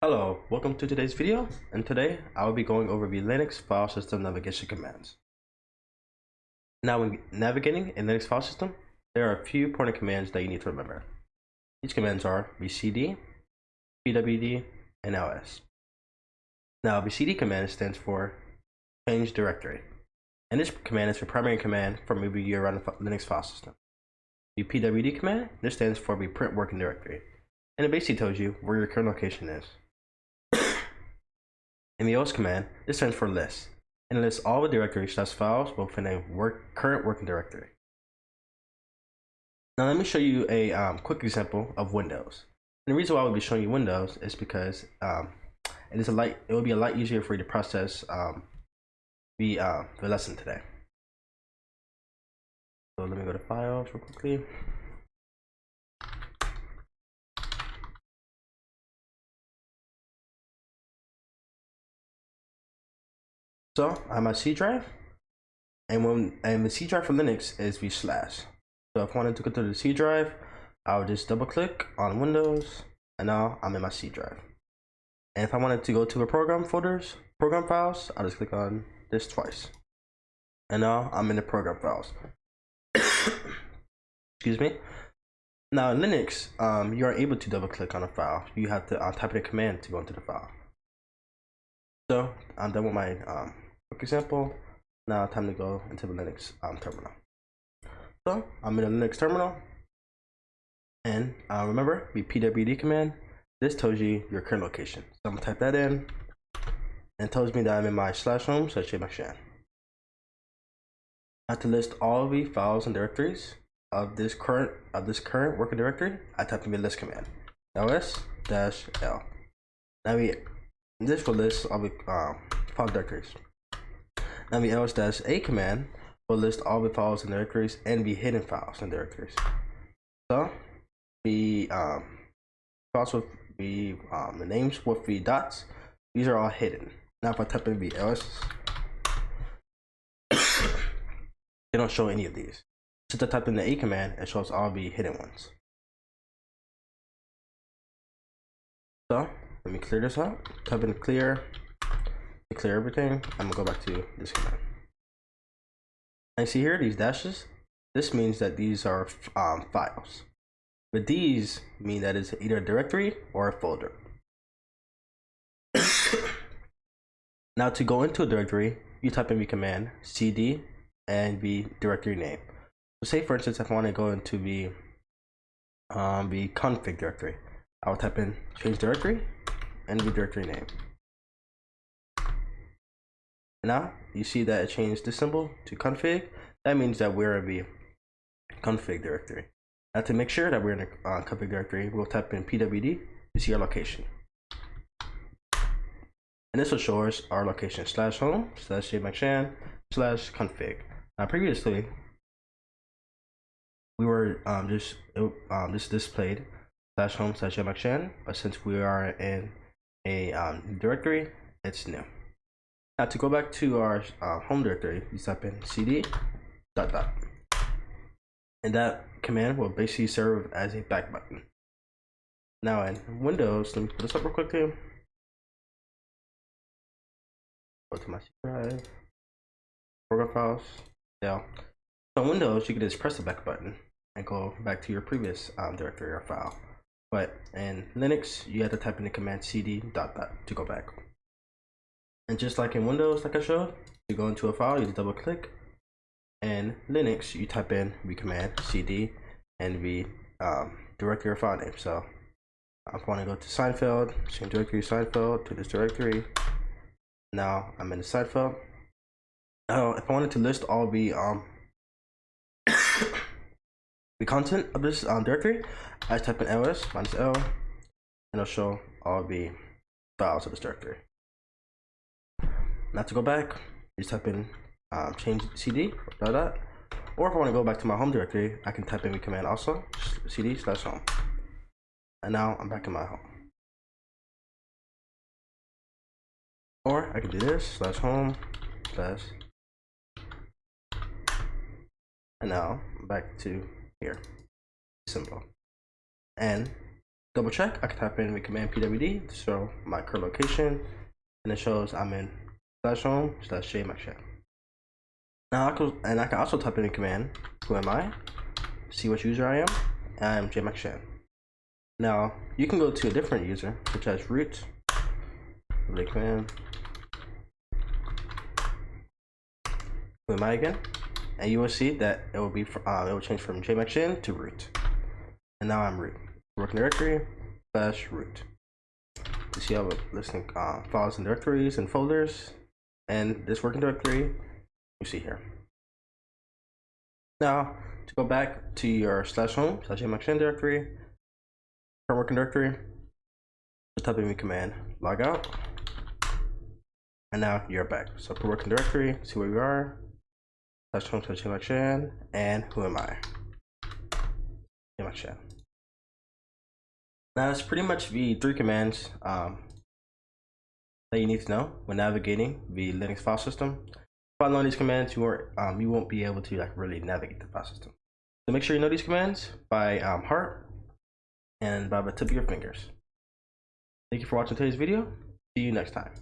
Hello, welcome to today's video, and today I will be going over the Linux file system navigation commands. Now, when navigating in Linux file system, there are a few important commands that you need to remember. These commands are cd, pwd, and ls. Now, the cd command stands for change directory, and this command is the primary command for moving you around the Linux file system. The pwd command, this stands for the print working directory, and it basically tells you where your current location is. And the ls command, this stands for list, and it lists all the directories / files within a current working directory. Now let me show you a quick example of Windows. And the reason why I will be showing you Windows is because it will be a lot easier for you to process the lesson today. So let me go to Files real quickly. So I'm at C drive, and the C drive for Linux is the /. So if I wanted to go to the C drive, I would just double click on Windows, and now I'm in my C drive. And if I wanted to go to the program files, I'll just click on this twice, and now I'm in the program files. Excuse me. Now in Linux, you are able to double click on a file. You have to type in a command to go into the file. So I'm done with my quick example. Now time to go into the Linux terminal. So I'm in the Linux terminal, and remember the pwd command. This tells you your current location. So I'm gonna type that in, and it tells me that I'm in my /home /macshan. I have to list all the files and directories of this current working directory. I type in the list command, ls-l. Now this will list all the file directories. Now the ls-a command will list all the files and directories and the hidden files and directories. So the files with the names with the dots, these are all hidden. Now if I type in the ls, they don't show any of these. Since I type in the a command, it shows all the hidden ones. So let me clear this out. Type in clear to clear everything. I'm gonna go back to this command. And see here, these dashes, this means that these are files. But these mean that it's either a directory or a folder. Now to go into a directory, you type in the command cd and the directory name. So say for instance, if I want to go into the config directory, I will type in change directory and the directory name. Now you see that it changed this symbol to config. That means that we're in the config directory. Now to make sure that we're in the config directory, we'll type in pwd to see our location. And this will show us our location /home /macshan /config. Now previously, we were just displayed /home /macshan, but since we are in a directory, it's new. Now to go back to our home directory, you type in cd ... and that command will basically serve as a back button. Now in Windows, let me put this up real quickly. Go to my C drive, program files. Yeah. So in Windows, you can just press the back button and go back to your previous directory or file. But in Linux, you have to type in the command cd ... to go back. And just like in Windows, like I showed, you go into a file, you double click. And Linux, you type in the command cd and the directory or file name. So if I want to go to Seinfeld, same directory Seinfeld to this directory. Now I'm in the Seinfeld. Now if I wanted to list all the the content of this directory, I type in ls -l, and it'll show all the files of this directory. Now to go back, you just type in change cd ... or if I want to go back to my home directory, I can type in the command also cd /home. And now I'm back in my home. Or I can do this /home / and now I'm back to here symbol. And double check, I can type in the command pwd to show my current location, and it shows I'm in /home/jmaxshan. Now I can also type in the command who am I, see what user I am. I am jmaxshan. Now you can go to a different user such as root, the command who am I again, and you will see that it will be it will change from jmaxshan to root, and now I'm root. Working directory /root. You see all the listing files and directories and folders, and this working directory you see here. Now to go back to your /home/jmaxshan directory, current working directory, type in the command log out, and now you're back. So per working directory, see where you are, /home/jmaxshan, and who am I, jmaxshan. Now that's pretty much the 3 commands that you need to know when navigating the Linux file system. If I know these commands, you won't be able to really navigate the file system. So make sure you know these commands by heart and by the tip of your fingers. Thank you for watching today's video. See you next time.